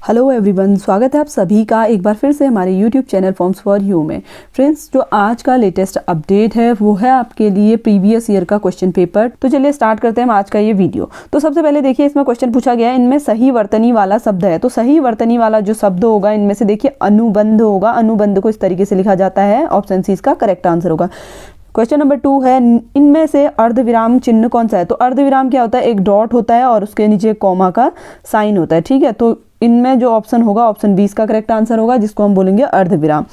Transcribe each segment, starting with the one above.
Hello everyone, स्वागत है आप सभी का एक बार फिर से हमारे YouTube channel forms for you में। फ्रेंड्स, जो आज का लेटेस्ट अपडेट है वो है आपके लिए प्रीवियस ईयर का क्वेश्चन पेपर। तो चलिए स्टार्ट करते हैं हम आज का ये वीडियो। तो सबसे पहले देखिए, इसमें क्वेश्चन पूछा गया है, इनमें सही वर्तनी वाला शब्द है। तो सही वर्तनी वाला जो शब्द होगा इनमें से देखिए अनुबंध होगा। अनुबंध को इस तरीके से लिखा जाता है, ऑप्शन सी इसका करेक्ट आंसर होगा। क्वेश्चन नंबर 2 है, इनमें से अर्धविराम चिन्ह कौन सा है। तो अर्धविराम क्या होता है, एक डॉट होता है और उसके नीचे कॉमा का साइन होता है। ठीक है, तो इनमें जो ऑप्शन होगा ऑप्शन 20 का करेक्ट आंसर होगा, जिसको हम बोलेंगे अर्धविराम।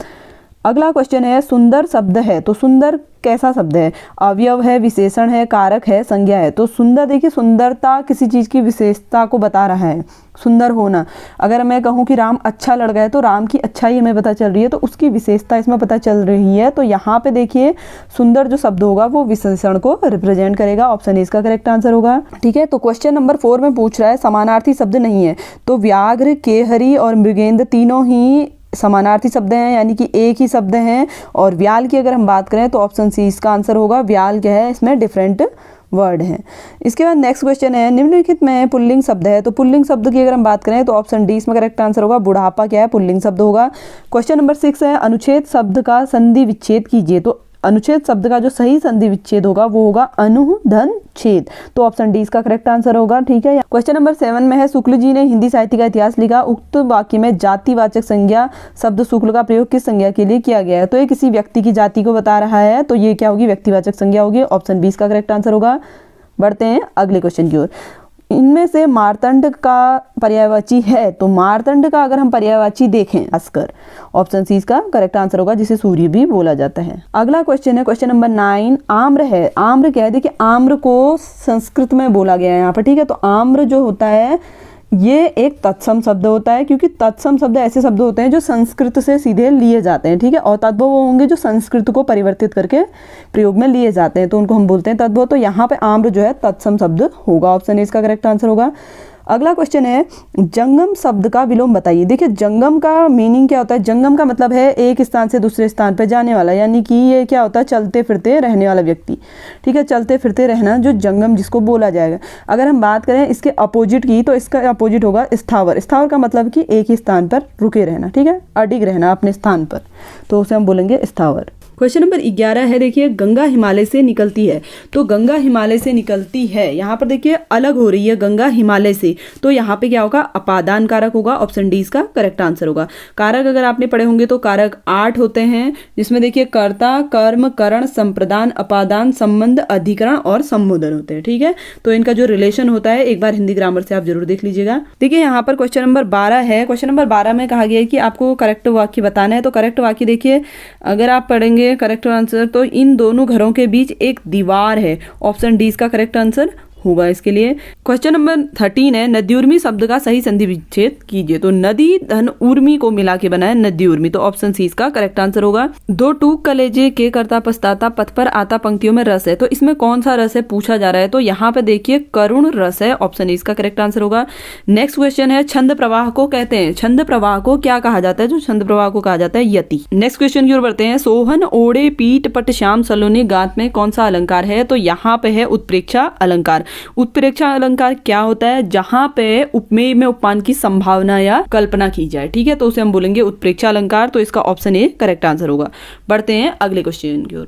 अगला क्वेश्चन है, सुंदर शब्द है। तो सुंदर कैसा शब्द है, अवयव है, विशेषण है, कारक है, संज्ञा है। तो सुंदर देखिए, सुंदरता किसी चीज की विशेषता को बता रहा है, सुंदर होना। अगर मैं कहूँ कि राम अच्छा लड़का है तो राम की अच्छाई हमें पता चल रही है, तो उसकी विशेषता इसमें पता चल रही है। तो यहाँ पे देखिए सुंदर जो शब्द होगा वो विशेषण को रिप्रेजेंट करेगा, ऑप्शन ए इसका करेक्ट आंसर होगा। ठीक है, तो क्वेश्चन नंबर 4 में पूछ रहा है समानार्थी शब्द नहीं है। तो व्याघ्र, केहरी और मृगेंद्र तीनों ही समानार्थी शब्द हैं, यानी कि एक ही शब्द हैं। और व्याल की अगर हम बात करें तो ऑप्शन सी इसका आंसर होगा। व्याल क्या है, इसमें डिफरेंट वर्ड है। इसके बाद नेक्स्ट क्वेश्चन है, निम्नलिखित में पुल्लिंग शब्द है। तो पुल्लिंग शब्द की अगर हम बात करें तो ऑप्शन डी इसमें करेक्ट आंसर होगा। बुढ़ापा क्या है, पुल्लिंग शब्द होगा। क्वेश्चन नंबर 6 है, अनुच्छेद शब्द का संधि विच्छेद कीजिए। तो अनुच्छेद शब्द का जो सही संधि विच्छेद होगा वो होगा अनुधन छेद। तो ऑप्शन डी इसका करेक्ट आंसर होगा। ठीक है, क्वेश्चन नंबर 7 में है, शुक्ल जी ने हिंदी साहित्य का इतिहास लिखा। उक्त वाक्य में जातिवाचक संज्ञा शब्द शुक्ल का प्रयोग किस संज्ञा के लिए किया गया है। तो ये किसी व्यक्ति की जाति को बता रहा है, तो ये क्या होगी, व्यक्तिवाचक संज्ञा होगी। ऑप्शन 20 का करेक्ट आंसर होगा। बढ़ते हैं अगले क्वेश्चन की ओर। इनमें से मार्तंड का पर्यायवाची है। तो मार्तंड का अगर हम पर्यायवाची देखें अस्कर, ऑप्शन सी इसका करेक्ट आंसर होगा, जिसे सूर्य भी बोला जाता है। अगला क्वेश्चन है, क्वेश्चन नंबर 9, आम्र है। आम्र क्या है, देखिए आम्र को संस्कृत में बोला गया है यहाँ पर। ठीक है, तो आम्र जो होता है ये एक तत्सम शब्द होता है, क्योंकि तत्सम शब्द ऐसे शब्द होते हैं जो संस्कृत से सीधे लिए जाते हैं। ठीक है, और तद्भव वो होंगे जो संस्कृत को परिवर्तित करके प्रयोग में लिए जाते हैं, तो उनको हम बोलते हैं तद्भव। तो यहाँ पे आम्र जो है तत्सम शब्द होगा, ऑप्शन ए इसका करेक्ट आंसर होगा। अगला क्वेश्चन है, जंगम शब्द का विलोम बताइए। देखिए जंगम का मीनिंग क्या होता है, जंगम का मतलब है एक स्थान से दूसरे स्थान पर जाने वाला, यानी कि ये क्या होता है, चलते फिरते रहने वाला व्यक्ति। ठीक है, चलते फिरते रहना जो जंगम जिसको बोला जाएगा। अगर हम बात करें इसके अपोजिट की, तो इसका अपोजिट होगा स्थावर। स्थावर का मतलब कि एक ही स्थान पर रुके रहना, ठीक है, अडिग रहना अपने स्थान पर, तो उसे हम बोलेंगे स्थावर। क्वेश्चन नंबर 11 है, देखिए गंगा हिमालय से निकलती है। तो गंगा हिमालय से निकलती है, यहाँ पर देखिए अलग हो रही है गंगा हिमालय से, तो यहाँ पे क्या होगा, अपादान कारक होगा, ऑप्शन डी इसका करेक्ट आंसर होगा। कारक अगर आपने पढ़े होंगे तो कारक 8 होते हैं, जिसमें देखिए कर्ता, कर्म, करण, संप्रदान, अपादान, संबंध, अधिकरण और संबोधन होते हैं। ठीक है, तो इनका जो रिलेशन होता है एक बार हिंदी ग्रामर से आप जरूर देख लीजिएगा। देखिए यहाँ पर क्वेश्चन नंबर 12 है। क्वेश्चन नंबर 12 में कहा गया है कि आपको करेक्ट वाक्य बताना है। तो करेक्ट वाक्य देखिए, अगर आप पढ़ेंगे करेक्ट आंसर, तो इन दोनों घरों के बीच एक दीवार है, ऑप्शन डी इसका करेक्ट आंसर होगा इसके लिए। क्वेश्चन नंबर 13 है, नद्युर्मी शब्द का सही संधि विच्छेद कीजिए। तो नदी धन उर्मी को मिला के बना है नद्युर्मी, तो ऑप्शन सी इसका करेक्ट आंसर होगा। दो टूक कलेजे के करता पछताता, पथ पर आता पंक्तियों में रस है। तो इसमें कौन सा रस है पूछा जा रहा है, तो यहाँ पे देखिए करुण रस है, ऑप्शन ए इसका करेक्ट आंसर होगा। नेक्स्ट क्वेश्चन है, छंद प्रवाह को कहते हैं। छंद प्रवाह को क्या कहा जाता है, जो छंद प्रवाह को कहा जाता है यति। नेक्स्ट क्वेश्चन की ओर बढ़ते हैं, सोहन ओढ़े पीठ पट श्याम सलोनी गात में कौन सा अलंकार है। तो यहाँ पे है उत्प्रेक्षा अलंकार। उत्प्रेक्षा अलंकार क्या होता है, जहां पे उपमेय में उपमान की संभावना या कल्पना की जाए। ठीक है, तो उसे हम बोलेंगे उत्प्रेक्षा अलंकार, तो इसका ऑप्शन ए करेक्ट आंसर होगा। बढ़ते हैं अगले क्वेश्चन की ओर।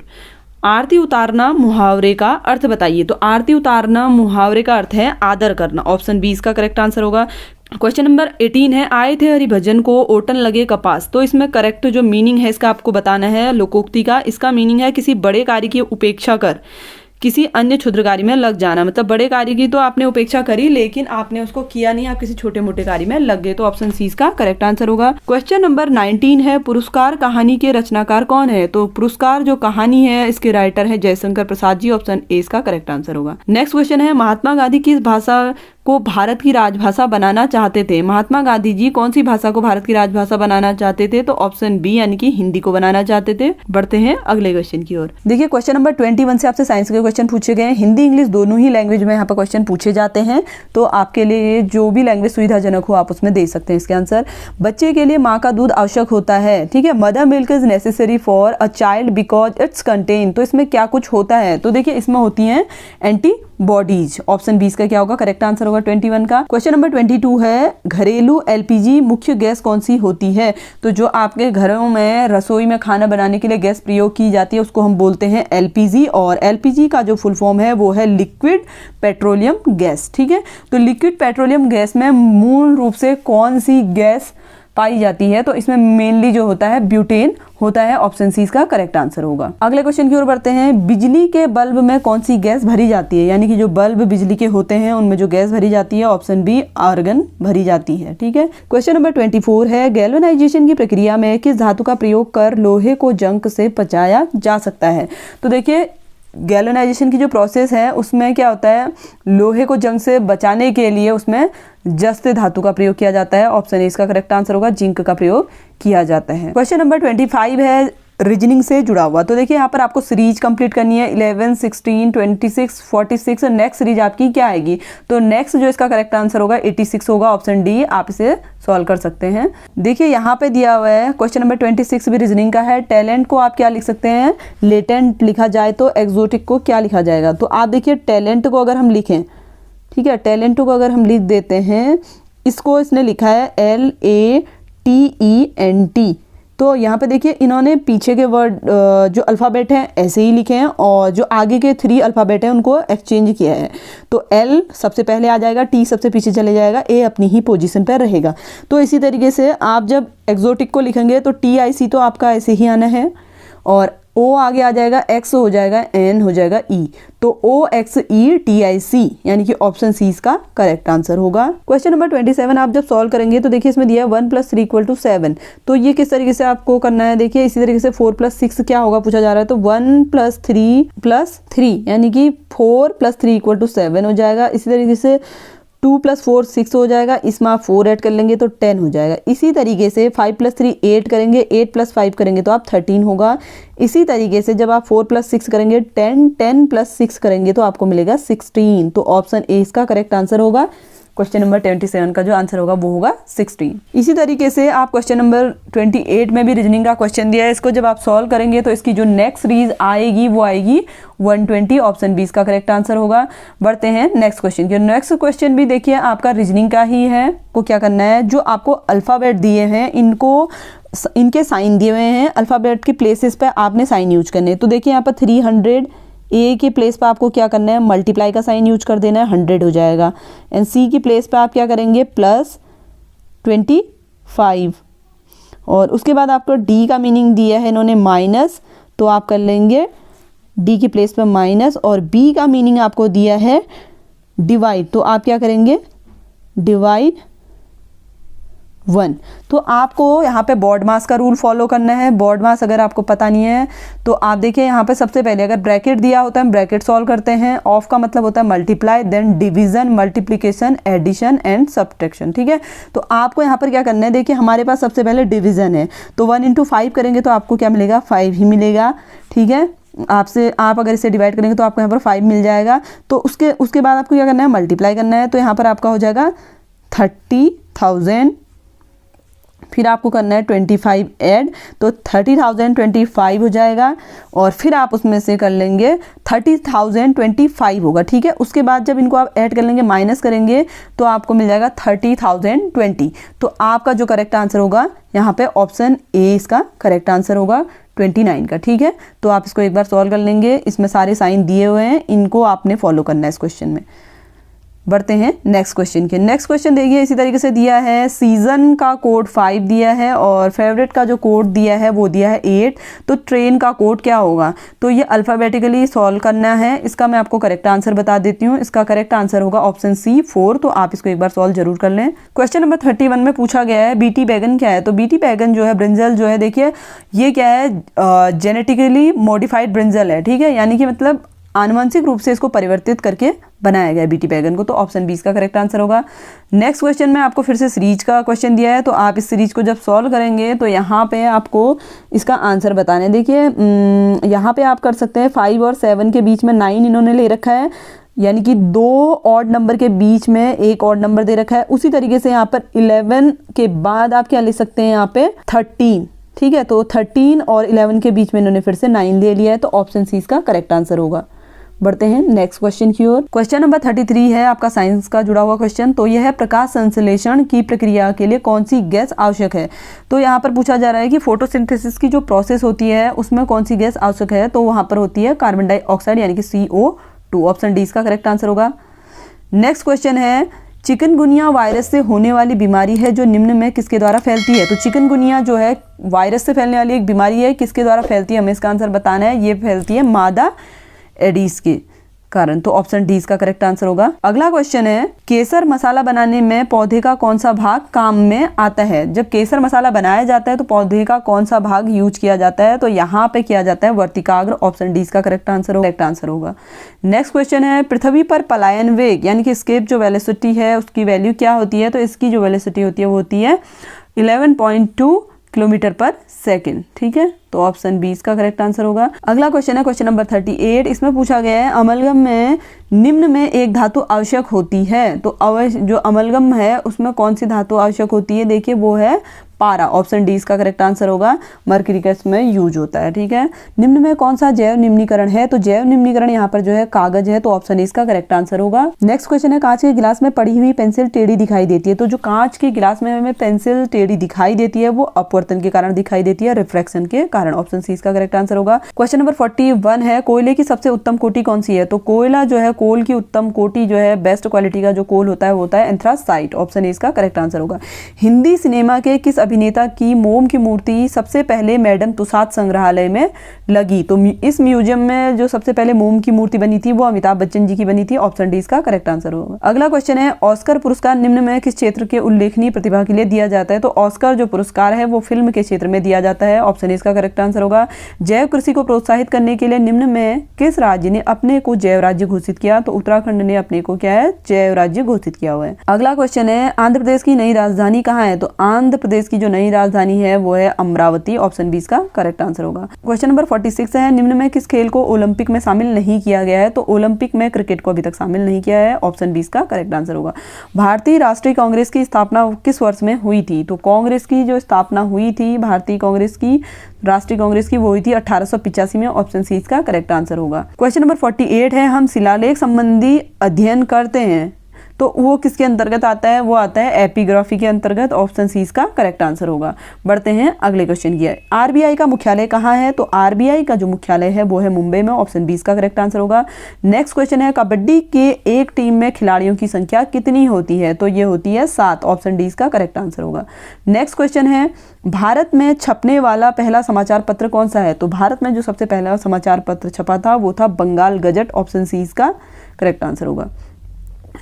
आरती उतारना मुहावरे का अर्थ बताइए। तो आरती उतारना मुहावरे का अर्थ है आदर करना, ऑप्शन बी इसका करेक्ट आंसर होगा। क्वेश्चन नंबर 18 है, आए थे हरिभजन को ओटन लगे कपास। तो इसमें करेक्ट जो मीनिंग है इसका आपको बताना है लोकोक्ति का। इसका मीनिंग है किसी बड़े कार्य की उपेक्षा कर किसी अन्य क्षुद्र कार्य में लग जाना। मतलब बड़े कार्य की तो आपने उपेक्षा करी लेकिन आपने उसको किया नहीं, आप किसी छोटे मोटे कार्य में लग गए, तो ऑप्शन सी इसका करेक्ट आंसर होगा। क्वेश्चन नंबर 19 है, पुरस्कार कहानी के रचनाकार कौन है। तो पुरस्कार जो कहानी है इसके राइटर है जयशंकर प्रसाद जी, ऑप्शन ए इसका करेक्ट आंसर होगा। नेक्स्ट क्वेश्चन है, महात्मा गांधी किस भाषा को भारत की राजभाषा बनाना चाहते थे। महात्मा गांधी जी कौन सी भाषा को भारत की राजभाषा बनाना चाहते थे, तो ऑप्शन बी यानी कि हिंदी को बनाना चाहते थे। बढ़ते हैं अगले क्वेश्चन की ओर। देखिए क्वेश्चन नंबर 21 से आपसे साइंस के क्वेश्चन पूछे गए हैं। हिंदी इंग्लिश दोनों ही लैंग्वेज में यहाँ पर क्वेश्चन पूछे जाते हैं, तो आपके लिए जो भी लैंग्वेज सुविधाजनक हो आप उसमें दे सकते हैं इसके आंसर। बच्चे के लिए माँ का दूध आवश्यक होता है। ठीक है, mother milk is necessary for a child because it's contain. तो इसमें क्या कुछ होता है, तो देखिए इसमें होती है एंटी बॉडीज। ऑप्शन 20 का क्या होगा करेक्ट आंसर होगा 21 का। क्वेश्चन नंबर 22 है घरेलू एलपीजी मुख्य गैस कौन सी होती है? तो जो आपके घरों में रसोई में खाना बनाने के लिए गैस प्रयोग की जाती है उसको हम बोलते हैं एलपीजी, और एलपीजी का जो फुल फॉर्म है वो है लिक्विड पेट्रोलियम गैस। ठीक है, तो लिक्विड पेट्रोलियम गैस में मूल रूप से कौन सी गैस पाई जाती है? तो इसमें मेनली जो होता है ब्यूटेन होता है। ऑप्शन सी इसका करेक्ट आंसर होगा। अगले क्वेश्चन की ओर बढ़ते हैं। बिजली के बल्ब में कौन सी गैस भरी जाती है? यानी कि जो बल्ब बिजली के होते हैं उनमें जो गैस भरी जाती है ऑप्शन बी आर्गन भरी जाती है। ठीक है, क्वेश्चन नंबर 24 है गैल्वेनाइजेशन की प्रक्रिया में किस धातु का प्रयोग कर लोहे को जंग से बचाया जा सकता है? तो देखिए गैल्वेनाइजेशन की जो प्रोसेस है उसमें क्या होता है, लोहे को जंग से बचाने के लिए उसमें जस्त धातु का प्रयोग किया जाता है। ऑप्शन ए इसका करेक्ट आंसर होगा, जिंक का प्रयोग किया जाता है। क्वेश्चन नंबर 25 है रीजनिंग से जुड़ा हुआ। तो देखिए यहाँ पर आपको सीरीज कंप्लीट करनी है 11, 16, 26, 46। नेक्स्ट सीरीज आपकी क्या आएगी? तो नेक्स्ट जो इसका करेक्ट आंसर होगा 86 होगा। ऑप्शन डी आप इसे सॉल्व कर सकते हैं। देखिए यहाँ पे दिया हुआ है क्वेश्चन नंबर 26 भी रीजनिंग का है। टैलेंट को आप क्या लिख सकते हैं? लेटेंट लिखा जाए तो एक्सोटिक को क्या लिखा जाएगा? तो आप देखिए टैलेंट को अगर हम लिखें, ठीक है, टैलेंट को अगर हम लिख देते हैं, इसको इसने लिखा है LATENT। तो यहाँ पे देखिए इन्होंने पीछे के वर्ड जो अल्फ़ाबेट हैं ऐसे ही लिखे हैं और जो आगे के 3 अल्फ़ाबेट हैं उनको एक्सचेंज किया है। तो L सबसे पहले आ जाएगा, T सबसे पीछे चले जाएगा, A अपनी ही पोजीशन पर रहेगा। तो इसी तरीके से आप जब एक्सोटिक को लिखेंगे तो TIC तो आपका ऐसे ही आना है, और O आगे आ जाएगा, X हो जाएगा, N हो जाएगा, E। तो OXETIC यानी कि ऑप्शन सी इसका करेक्ट आंसर होगा। क्वेश्चन नंबर 27 आप जब सॉल्व करेंगे तो देखिए इसमें दिया है 1 + 3 = 7। तो ये किस तरीके से आपको करना है? देखिए इसी तरीके से 4 + 6 क्या होगा पूछा जा रहा है। तो 1 + 3 + 3 यानी कि 4 + 3 = 7 हो जाएगा। इसी तरीके से 2 + 4 6 हो जाएगा, इसमें आप 4 ऐड कर लेंगे तो 10 हो जाएगा। इसी तरीके से 5 + 3 8 करेंगे, 8 + 5 करेंगे तो आप 13 होगा। इसी तरीके से जब आप 4 + 6 करेंगे 10, 10 + 6 करेंगे तो आपको मिलेगा 16। तो ऑप्शन ए इसका करेक्ट आंसर होगा। क्वेश्चन नंबर 27 का जो आंसर होगा वो होगा 16। इसी तरीके से आप क्वेश्चन नंबर 28 में भी रीजनिंग का क्वेश्चन दिया है। इसको जब आप सॉल्व करेंगे तो इसकी जो नेक्स्ट सीरीज आएगी वो आएगी 120। ऑप्शन बी इसका करेक्ट आंसर होगा। बढ़ते हैं नेक्स्ट क्वेश्चन की। नेक्स्ट क्वेश्चन भी देखिए आपका रीजनिंग का ही है। को क्या करना है, जो आपको अल्फ़ाबेट दिए हैं इनके साइन दिए हुए हैं, अल्फ़ाबेट के प्लेसेस पे आपने साइन यूज करने हैं। तो देखिए यहाँ पर 300 ए के प्लेस पे आपको क्या करना है, मल्टीप्लाई का साइन यूज कर देना है, 100 हो जाएगा। एंड सी की प्लेस पे आप क्या करेंगे, +25। और उसके बाद आपको डी का मीनिंग दिया है इन्होंने माइनस, तो आप कर लेंगे डी की प्लेस पे माइनस। और बी का मीनिंग आपको दिया है डिवाइड, तो आप क्या करेंगे डिवाइड 1। तो आपको यहाँ पे बॉड मास का रूल फॉलो करना है। बॉड मास अगर आपको पता नहीं है तो आप देखिए यहाँ पे सबसे पहले अगर ब्रैकेट दिया होता है हम ब्रैकेट सॉल्व करते हैं। ऑफ का मतलब होता है multiply, then division, multiplication, addition and subtraction. ठीक है, तो आपको यहाँ पर क्या करना है, देखिए हमारे पास सबसे पहले डिवीजन है, तो 1 × 5 करेंगे तो आपको क्या मिलेगा, 5 ही मिलेगा। ठीक है, आप अगर इसे डिवाइड करेंगे तो आपको यहाँ पर 5 मिल जाएगा। तो उसके बाद आपको क्या करना है, मल्टीप्लाई करना है। तो यहाँ पर आपका हो जाएगा 30,000, फिर आपको करना है 25 ऐड, तो 30,025 हो जाएगा। और फिर आप उसमें से कर लेंगे 30,025 होगा। ठीक है, उसके बाद जब इनको आप ऐड कर लेंगे, माइनस करेंगे तो आपको मिल जाएगा 30,020। तो आपका जो करेक्ट आंसर होगा यहाँ पे ऑप्शन ए इसका करेक्ट आंसर होगा 29 का। ठीक है, तो आप इसको एक बार सॉल्व कर लेंगे। इसमें सारे साइन दिए हुए हैं, इनको आपने फॉलो करना है इस क्वेश्चन में। बढ़ते हैं नेक्स्ट क्वेश्चन के। नेक्स्ट क्वेश्चन देखिए इसी तरीके से दिया है, सीजन का कोड 5 दिया है और फेवरेट का जो कोड दिया है वो दिया है 8। तो ट्रेन का कोड क्या होगा, तो ये अल्फ़ाबेटिकली सॉल्व करना है। इसका मैं आपको करेक्ट आंसर बता देती हूँ। इसका करेक्ट आंसर होगा ऑप्शन सी 4। तो आप इसको एक बार सॉल्व जरूर कर लें। क्वेश्चन नंबर 31 में पूछा गया है बीटी बैगन क्या है। तो बीटी बैगन जो है ब्रिंजल जो है, देखिए ये क्या है, जेनेटिकली मॉडिफाइड ब्रिंजल है। ठीक है, यानी कि मतलब आनुवंशिक रूप से इसको परिवर्तित करके बनाया गया बीटी बैगन को। तो ऑप्शन बी इसका करेक्ट आंसर होगा। नेक्स्ट क्वेश्चन में आपको फिर से सीरीज का क्वेश्चन दिया है, तो आप इस सीरीज को जब सॉल्व करेंगे तो यहाँ पे आपको इसका आंसर बताना है। देखिए यहाँ पे आप कर सकते हैं 5 और 7 के बीच में 9 इन्होंने ले रखा है, यानी कि 2 ऑड नंबर के बीच में एक ऑड नंबर दे रखा है। उसी तरीके से यहाँ पर 11 के बाद आप क्या ले सकते हैं, यहाँ पे 13। ठीक है, तो 13 और 11 के बीच में इन्होंने फिर से 9 ले लिया है। तो ऑप्शन सी इसका करेक्ट आंसर होगा। बढ़ते हैं नेक्स्ट क्वेश्चन की ओर। क्वेश्चन नंबर 33 है आपका साइंस का जुड़ा हुआ क्वेश्चन। तो यह है प्रकाश संश्लेषण की प्रक्रिया के लिए कौन सी गैस आवश्यक है। तो यहाँ पर पूछा जा रहा है कि फोटोसिंथेसिस की जो प्रोसेस होती है उसमें कौन सी गैस आवश्यक है। तो वहां पर होती है कार्बन डाइऑक्साइड यानी कि CO2। ऑप्शन डी इसका करेक्ट आंसर होगा। नेक्स्ट क्वेश्चन है चिकनगुनिया वायरस से होने वाली बीमारी है जो निम्न में किसके द्वारा फैलती है। तो चिकनगुनिया जो है वायरस से फैलने वाली एक बीमारी है, किसके द्वारा फैलती है हमें इसका आंसर बताना है। ये फैलती है मादा एडिस के कारण। तो ऑप्शन डी इसका करेक्ट आंसर होगा। अगला क्वेश्चन है केसर मसाला बनाने में पौधे का कौन सा भाग काम में आता है। जब केसर मसाला बनाया जाता है तो पौधे का कौन सा भाग यूज किया जाता है। तो यहाँ पे किया जाता है वर्तिकाग्र। ऑप्शन डी इसका करेक्ट आंसर होगा। नेक्स्ट क्वेश्चन है पृथ्वी पर पलायन वेग यानी कि एस्केप जो वेलोसिटी है उसकी वैल्यू क्या होती है। तो इसकी जो वेलोसिटी होती है वो होती है 11.2 किलोमीटर पर सेकेंड। ठीक है, तो ऑप्शन बी इसका करेक्ट आंसर होगा। अगला क्वेश्चन है क्वेश्चन नंबर 38। इसमें पूछा गया है अमलगम में निम्न में एक धातु आवश्यक होती है। तो जो अमलगम है उसमें कौन सी धातु आवश्यक होती है। देखिए वो है पारा। ऑप्शन डी इसका करेक्ट आंसर होगा। मरकरी का इसमें यूज होता है। ठीक है, निम्न में कौन सा जैव निम्नीकरण है। तो जैव निम्नीकरण यहाँ पर जो है कागज है। तो ऑप्शन डी इसका करेक्ट आंसर होगा। नेक्स्ट क्वेश्चन है कांच के गिलास में पड़ी हुई पेंसिल टेढ़ी दिखाई देती है। तो जो कांच के गिलास में हमें पेंसिल टेढ़ी दिखाई देती है वो अपवर्तन के कारण दिखाई देती है, रिफ्रैक्शन के कारण। ऑप्शन सी इसका करेक्ट आंसर होगा। क्वेश्चन नंबर 41 है कोयले की सबसे उत्तम कोटि कौन सी है। तो कोयला जो है कोल की उत्तम कोटि जो है बेस्ट क्वालिटी का जो कोल होता है वो होता है एंथ्रासाइट। ऑप्शन ए इसका करेक्ट आंसर होगा। हिंदी सिनेमा के किस अभिनेता की मोम की मूर्ति सबसे पहले मैडम तुसाद संग्रहालय में लगी। तो इस म्यूजियम में जो सबसे पहले मोम की मूर्ति बनी थी वो अमिताभ बच्चन जी की बनी थी। ऑप्शन डी इसका करेक्ट आंसर होगा। अगला क्वेश्चन है ऑस्कर पुरस्कार निम्न में किस क्षेत्र के उल्लेखनीय प्रतिभा के लिए दिया जाता है। तो ऑस्कर जो पुरस्कार है वो फिल्म के क्षेत्र में दिया जाता है। ऑप्शन ए इसका करेक्ट आंसर होगा। जैव कृषि को प्रोत्साहित करने के लिए निम्न में किस राज्य ने अपने को जैव राज्य घोषित किया। तो उत्तराखंड ने अपने को क्या है जैव राज्य घोषित किया हुआ है। अगला क्वेश्चन है आंध्र प्रदेश की नई राजधानी कहाँ है। तो आंध्र प्रदेश की जो नई राजधानी है वो है अमरावती। ऑप्शन बी इसका करेक्ट आंसर होगा। क्वेश्चन नंबर 46 है निम्न में किस खेल को ओलंपिक में शामिल नहीं किया गया है। तो ओलंपिक में क्रिकेट को अभी तक शामिल नहीं किया है। ऑप्शन बी इसका करेक्ट आंसर होगा। भारतीय राष्ट्रीय कांग्रेस की स्थापना किस वर्ष में हुई थी। तो कांग्रेस की जो स्थापना हुई थी भारतीय कांग्रेस की राष्ट्रीय कांग्रेस की वो हुई थी 1885 में। ऑप्शन सी इसका करेक्ट आंसर होगा। क्वेश्चन नंबर 48 है हम शिलालेख संबंधी अध्ययन करते हैं तो वो किसके अंतर्गत आता है। वो आता है एपिग्राफी के अंतर्गत। ऑप्शन सी इसका करेक्ट आंसर होगा। बढ़ते हैं अगले क्वेश्चन की। आरबीआई का मुख्यालय कहाँ है। तो आरबीआई का जो मुख्यालय है वो है मुंबई में। ऑप्शन बी इसका करेक्ट आंसर होगा। नेक्स्ट क्वेश्चन है कबड्डी के एक टीम में खिलाड़ियों की संख्या कितनी होती है। तो ये होती है 7। ऑप्शन डी इसका करेक्ट आंसर होगा। नेक्स्ट क्वेश्चन है भारत में छपने वाला पहला समाचार पत्र कौन सा है। तो भारत में जो सबसे पहला समाचार पत्र छपा था वो था बंगाल गजट। ऑप्शन सी इसका करेक्ट आंसर होगा।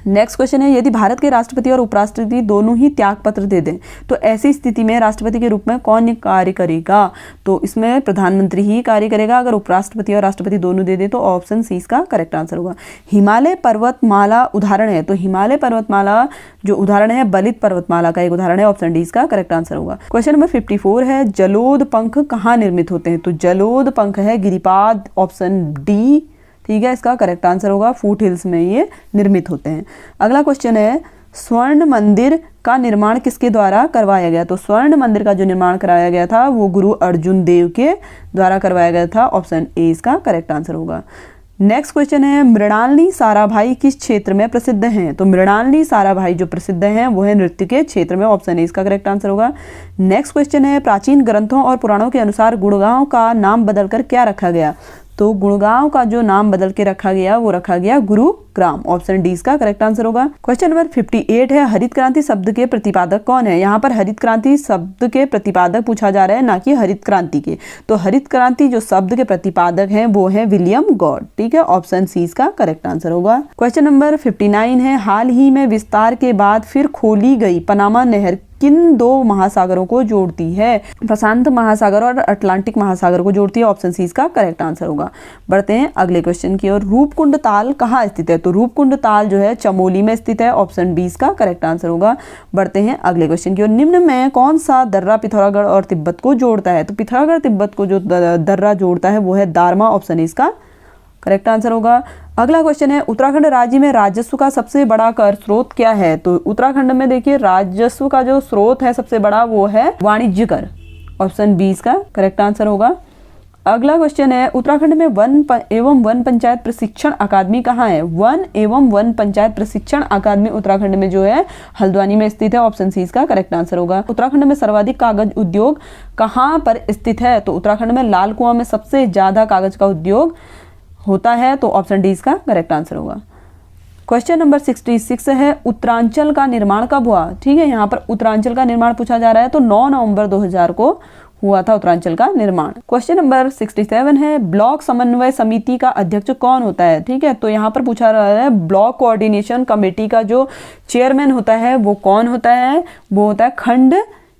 नेक्स्ट क्वेश्चन है यदि भारत के राष्ट्रपति और उपराष्ट्रपति दोनों ही त्याग पत्र दे दें तो ऐसी स्थिति में राष्ट्रपति के रूप में कौन कार्य करेगा। तो इसमें प्रधानमंत्री ही कार्य करेगा। अगर उपराष्ट्रपति और राष्ट्रपति दोनों दे दे तो ऑप्शन सी इसका करेक्ट आंसर होगा। हिमालय पर्वतमाला उदाहरण है। तो हिमालय पर्वतमाला जो उदाहरण है बलित पर्वतमाला का एक उदाहरण है। ऑप्शन डी इसका करेक्ट आंसर होगा। क्वेश्चन नंबर 54 है जलोद पंख कहाँ निर्मित होते हैं। तो जलोद पंख है गिरिपाद। ऑप्शन डी ठीक है इसका करेक्ट आंसर होगा। फूट हिल्स में ये निर्मित होते हैं। अगला क्वेश्चन है स्वर्ण मंदिर का निर्माण किसके द्वारा करवाया गया। तो स्वर्ण मंदिर का जो निर्माण कराया गया था वो गुरु अर्जुन देव के द्वारा करवाया गया था। ऑप्शन ए इसका करेक्ट आंसर होगा। नेक्स्ट क्वेश्चन है मृणालिनी साराभाई किस क्षेत्र में प्रसिद्ध हैं। तो मृणालिनी साराभाई जो प्रसिद्ध हैं वो है नृत्य के क्षेत्र में। ऑप्शन ए इसका करेक्ट आंसर होगा। नेक्स्ट क्वेश्चन है प्राचीन ग्रंथों और पुराणों के अनुसार गुड़गांव का नाम बदलकर क्या रखा गया। तो गुड़गांव का जो नाम बदल के रखा गया वो रखा गया गुरुग्राम। ऑप्शन डी इसका करेक्ट आंसर होगा। क्वेश्चन नंबर 58 है हरित क्रांति शब्द के प्रतिपादक कौन है। यहाँ पर हरित क्रांति शब्द के प्रतिपादक पूछा जा रहा है ना कि हरित क्रांति के। तो हरित क्रांति जो शब्द के प्रतिपादक हैं वो है विलियम गॉड। ठीक है, ऑप्शन सी इसका करेक्ट आंसर होगा। क्वेश्चन नंबर 59 है हाल ही में विस्तार के बाद फिर खोली गई पनामा नहर किन दो महासागरों को जोड़ती है। प्रशांत महासागर और अटलांटिक महासागर को जोड़ती है। ऑप्शन सी इसका करेक्ट आंसर होगा। बढ़ते हैं अगले क्वेश्चन की ओर। रूपकुंड ताल कहाँ स्थित है। तो रूपकुंड ताल जो है चमोली में स्थित है। ऑप्शन बी इसका करेक्ट आंसर होगा। बढ़ते हैं अगले क्वेश्चन की ओर। निम्न में कौन सा दर्रा पिथौरागढ़ और तिब्बत को जोड़ता है। तो पिथौरागढ़ तिब्बत को जो दर्रा जोड़ता है वो है दारमा। ऑप्शन इसका करेक्ट आंसर होगा। अगला क्वेश्चन है उत्तराखंड राज्य में राजस्व का सबसे बड़ा कर स्रोत क्या है। तो उत्तराखंड में देखिए राजस्व का जो स्रोत है सबसे बड़ा वो है वाणिज्य कर। ऑप्शन बी इसका करेक्ट आंसर होगा। अगला क्वेश्चन है उत्तराखंड में एवं वन पंचायत प्रशिक्षण अकादमी कहाँ है? वन एवं वन पंचायत प्रशिक्षण अकादमी उत्तराखंड में जो है हल्द्वानी में स्थित है। ऑप्शन सी इसका करेक्ट आंसर होगा। उत्तराखंड में सर्वाधिक कागज उद्योग कहाँ पर स्थित है? तो उत्तराखंड में लाल कुआं में सबसे ज्यादा कागज का उद्योग होता है, तो ऑप्शन डी इसका करेक्ट आंसर होगा। क्वेश्चन नंबर 66 है उत्तरांचल का निर्माण कब हुआ? ठीक है, यहाँ पर उत्तरांचल का निर्माण पूछा जा रहा है, तो 9 नवंबर 2000 को हुआ था उत्तरांचल का निर्माण। क्वेश्चन नंबर 67 है ब्लॉक समन्वय समिति का अध्यक्ष कौन होता है? ठीक है, तो यहाँ पर पूछा रहा है ब्लॉक कोऑर्डिनेशन कमेटी का जो चेयरमैन होता है वो कौन होता है? वो होता है खंड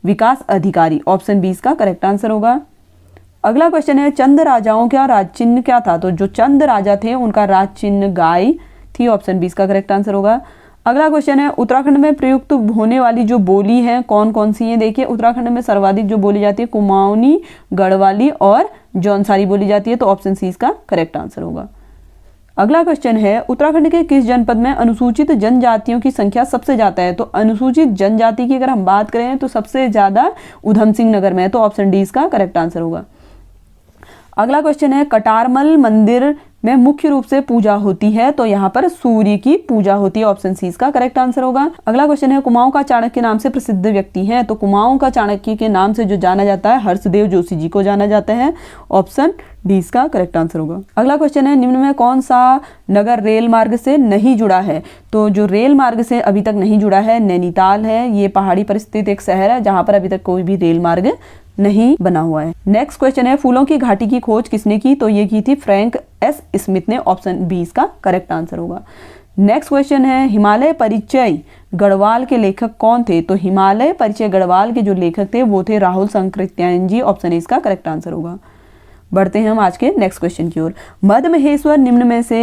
विकास अधिकारी। ऑप्शन बी इसका करेक्ट आंसर होगा। अगला क्वेश्चन है चंद राजाओं का राज चिन्ह क्या था? तो जो चंद राजा थे उनका राज चिन्ह गाय थी। ऑप्शन बी इसका करेक्ट आंसर होगा। अगला क्वेश्चन है उत्तराखंड में प्रयुक्त होने वाली जो बोली है कौन कौन सी है? देखिए उत्तराखंड में सर्वाधिक जो बोली जाती है कुमाऊनी, गढ़वाली और जौनसारी बोली जाती है, तो ऑप्शन सी इसका करेक्ट आंसर होगा। अगला क्वेश्चन है उत्तराखंड के किस जनपद में अनुसूचित जनजातियों की संख्या सबसे ज्यादा है? तो अनुसूचित जनजाति की अगर हम बात करें तो सबसे ज्यादा उधम सिंह नगर में है, तो ऑप्शन डी इसका करेक्ट आंसर होगा। अगला क्वेश्चन है कटारमल मंदिर में मुख्य रूप से पूजा होती है, तो यहाँ पर सूर्य की पूजा होती है। ऑप्शन सी इसका करेक्ट आंसर होगा। अगला क्वेश्चन है कुमाऊं का चाणक्य के नाम से प्रसिद्ध व्यक्ति है, तो कुमाऊं का चाणक्य के नाम से जो जाना जाता है हर्षदेव जोशी जी को जाना जाता है। ऑप्शन डी इसका करेक्ट आंसर होगा। अगला क्वेश्चन है निम्न में कौन सा नगर रेल मार्ग से नहीं जुड़ा है? तो जो रेल मार्ग से अभी तक नहीं जुड़ा है नैनीताल है। ये पहाड़ी पर स्थित एक शहर है जहां पर अभी तक कोई भी रेल मार्ग नहीं बना हुआ है। नेक्स्ट क्वेश्चन है फूलों की घाटी की खोज किसने की? तो ये की थी फ्रैंक एस स्मिथ ने। ऑप्शन बी इसका करेक्ट आंसर होगा। नेक्स्ट क्वेश्चन है हिमालय परिचय गढ़वाल के लेखक कौन थे? तो हिमालय परिचय गढ़वाल के जो लेखक थे वो थे राहुल शंकरित्यायन जी। ऑप्शन इसका करेक्ट आंसर होगा। बढ़ते हैं हम आज के नेक्स्ट क्वेश्चन की ओर। मद महेश्वर निम्न में से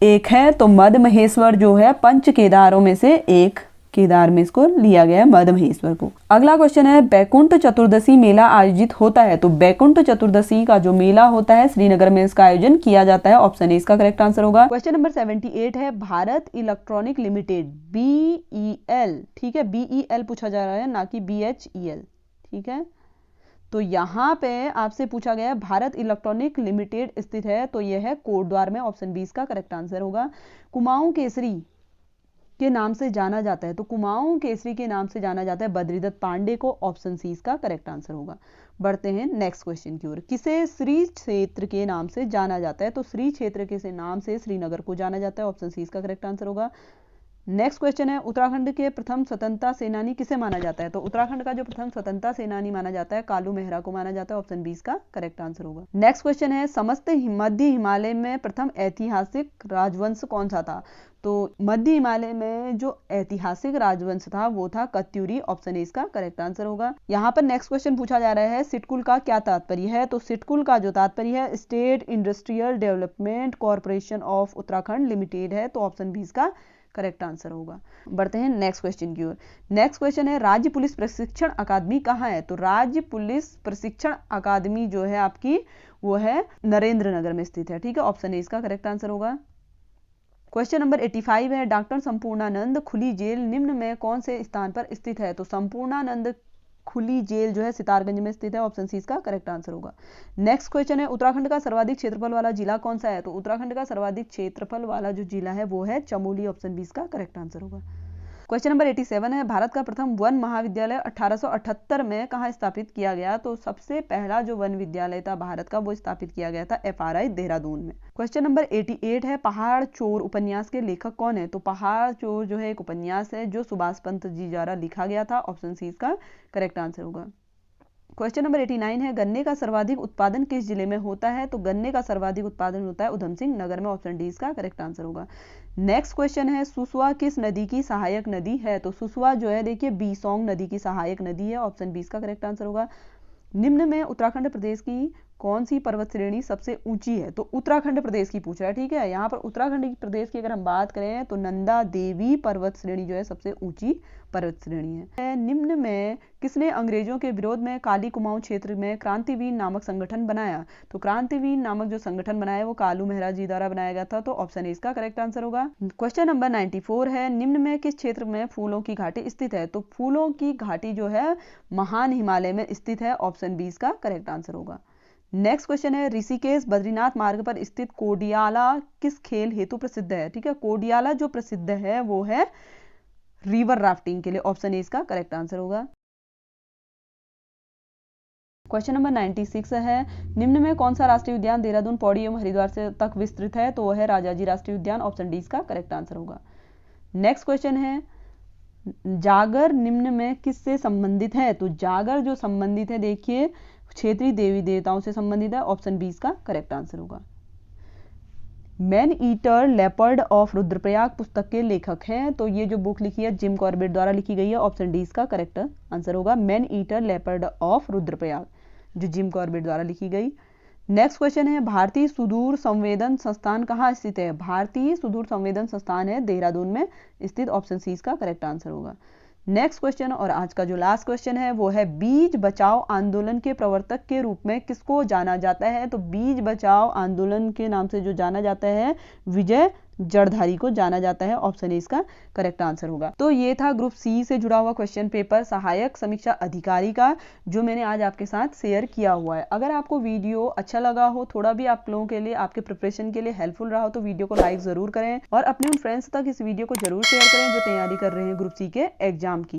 एक है, तो मद महेश्वर जो है पंच केदारों में से एक केदार में इसको लिया गया है मद महेश्वर को। अगला क्वेश्चन है बैकुंठ चतुर्दशी मेला आयोजित होता है, तो बैकुंठ चतुर्दशी का जो मेला होता है श्रीनगर में इसका आयोजन किया जाता है। ऑप्शन ए इसका करेक्ट आंसर होगा। क्वेश्चन नंबर 78 है भारत इलेक्ट्रॉनिक लिमिटेड BEL, ठीक है BEL पूछा जा रहा है ना कि BHEL, ठीक है। तो यहाँ पे आपसे पूछा गया है भारत इलेक्ट्रॉनिक लिमिटेड स्थित है, तो यह है कोटद्वार में। ऑप्शन बी इसका करेक्ट आंसर होगा। कुमाऊं केसरी के नाम से जाना जाता है, तो कुमाऊं केसरी के नाम से जाना जाता है बद्रीदत्त पांडे को। ऑप्शन सी इसका करेक्ट आंसर होगा। बढ़ते हैं नेक्स्ट क्वेश्चन की ओर। किसे श्री क्षेत्र के नाम से जाना जाता है? तो श्री क्षेत्र के नाम से श्रीनगर को जाना जाता है। ऑप्शन सी इसका करेक्ट आंसर होगा। नेक्स्ट क्वेश्चन है उत्तराखंड के प्रथम स्वतंत्रता सेनानी किसे माना जाता है? तो उत्तराखंड का जो प्रथम स्वतंत्रता सेनानी माना जाता है कालू मेहरा को माना जाता है। ऑप्शन 20 का करेक्ट आंसर होगा। नेक्स्ट क्वेश्चन है समस्त मध्य हिमालय में प्रथम ऐतिहासिक राजवंश कौन सा था? तो मध्य हिमालय में जो ऐतिहासिक राजवंश था वो था कत्यूरी। ऑप्शन ए इसका करेक्ट आंसर होगा। यहाँ पर नेक्स्ट क्वेश्चन पूछा जा रहा है सिटकुल का क्या तात्पर्य है? तो सिटकुल का जो तात्पर्य है state industrial development corporation of Uttarakhand limited है, तो ऑप्शन 20 का करेक्ट आंसर होगा। बढ़ते हैं नेक्स्ट क्वेश्चन की ओर। नेक्स्ट क्वेश्चन है राज्य पुलिस प्रशिक्षण अकादमी कहाँ है? तो राज्य पुलिस प्रशिक्षण अकादमी जो है आपकी वो है नरेंद्र नगर में स्थित है, ठीक है। ऑप्शन ए इसका करेक्ट आंसर होगा। क्वेश्चन नंबर 85 है डॉक्टर संपूर्णानंद खुली जेल निम्न में कौन से स्थान पर स्थित है? तो संपूर्णानंद खुली जेल जो है सितारगंज में स्थित है। ऑप्शन सी इसका करेक्ट आंसर होगा। नेक्स्ट क्वेश्चन है उत्तराखंड का सर्वाधिक क्षेत्रफल वाला जिला कौन सा है? तो उत्तराखंड का सर्वाधिक क्षेत्रफल वाला जो जिला है वो है चमोली। ऑप्शन 20 का करेक्ट आंसर होगा। क्वेश्चन नंबर 87 है भारत का प्रथम वन महाविद्यालय 1878 में कहाँ स्थापित किया गया? तो सबसे पहला जो वन विद्यालय था भारत का वो स्थापित किया गया था FRI देहरादून में। क्वेश्चन नंबर 88 है पहाड़ चोर उपन्यास के लेखक कौन है? तो पहाड़ चोर जो है एक उपन्यास है जो सुभाष पंत जी द्वारा लिखा गया था। ऑप्शन सी इसका करेक्ट आंसर होगा। क्वेश्चन नंबर 89 है गन्ने का सर्वाधिक उत्पादन किस जिले में होता है? तो गन्ने का सर्वाधिक उत्पादन होता है उधम सिंह नगर में। ऑप्शन डी इसका करेक्ट आंसर होगा। नेक्स्ट क्वेश्चन है सुसवा किस नदी की सहायक नदी है? तो सुसवा जो है देखिए बीसोंग नदी की सहायक नदी है। ऑप्शन 20 का करेक्ट आंसर होगा। निम्न में उत्तराखंड प्रदेश की कौन सी पर्वत श्रेणी सबसे ऊंची है? तो उत्तराखंड प्रदेश की पूछ रहा है, ठीक है। यहाँ पर उत्तराखंड प्रदेश की अगर हम बात करें तो नंदा देवी पर्वत श्रेणी जो है सबसे ऊंची पर्वत श्रेणी है। निम्न में किसने अंग्रेजों के विरोध में काली कुमाऊं क्षेत्र में क्रांतिवीर नामक संगठन बनाया? तो क्रांतिवीर नामक जो संगठन बनाया वो कालू मेहरा जी द्वारा बनाया गया था। तो ऑप्शन ए इसका करेक्ट आंसर होगा। क्वेश्चन नंबर 94 है निम्न में किस क्षेत्र में फूलों की घाटी स्थित है? तो फूलों की घाटी जो है महान हिमालय में स्थित है। ऑप्शन 20 का करेक्ट आंसर होगा। नेक्स्ट क्वेश्चन है, ऋषिकेश बद्रीनाथ मार्ग पर स्थित कोडियाला किस खेल हेतु प्रसिद्ध है? ठीक है, कोडियाला जो प्रसिद्ध है वो है रिवर राफ्टिंग के लिए। ऑप्शन ए इसका करेक्ट आंसर होगा। क्वेश्चन नंबर 96 है, निम्न में कौन सा राष्ट्रीय उद्यान देहरादून, पौड़ी एवं हरिद्वार से तक विस्तृत है? तो वह है राजाजी राष्ट्रीय उद्यान। ऑप्शन डी इसका करेक्ट आंसर होगा। नेक्स्ट क्वेश्चन है, जागर निम्न में किससे संबंधित है? तो जागर जो संबंधित है, देखिए क्षेत्रीय देवी देवताओं से संबंधित है। ऑप्शन बी इसका करेक्ट आंसर होगा। Man eater leopard of Rudraprayag पुस्तक के लेखक हैं? तो ये जो बुक लिखी है जिम कॉर्बेट द्वारा लिखी गई है। ऑप्शन डी इसका करेक्ट आंसर होगा। Man eater leopard of Rudraprayag जो जिम कॉर्बेट द्वारा लिखी गई। नेक्स्ट क्वेश्चन है, भारतीय सुदूर संवेदन संस्थान कहाँ स्थित है? भारतीय सुदूर संवेदन संस्थान है देहरादून में स्थित। ऑप्शन सी इसका करेक्ट आंसर होगा। नेक्स्ट क्वेश्चन और आज का जो लास्ट क्वेश्चन है वो है, बीज बचाओ आंदोलन के प्रवर्तक के रूप में किसको जाना जाता है? तो बीज बचाओ आंदोलन के नाम से जो जाना जाता है, विजय जड़धारी को जाना जाता है। ऑप्शन ए इसका करेक्ट आंसर होगा। तो ये था ग्रुप सी से जुड़ा हुआ क्वेश्चन पेपर सहायक समीक्षा अधिकारी का, जो मैंने आज आपके साथ शेयर किया हुआ है। अगर आपको वीडियो अच्छा लगा हो, थोड़ा भी आप लोगों के लिए, आपके प्रिपरेशन के लिए हेल्पफुल रहा हो, तो वीडियो को लाइक जरूर करें और अपने उन फ्रेंड्स तक इस वीडियो को जरूर शेयर करें जो तैयारी कर रहे हैं ग्रुप सी के एग्जाम की।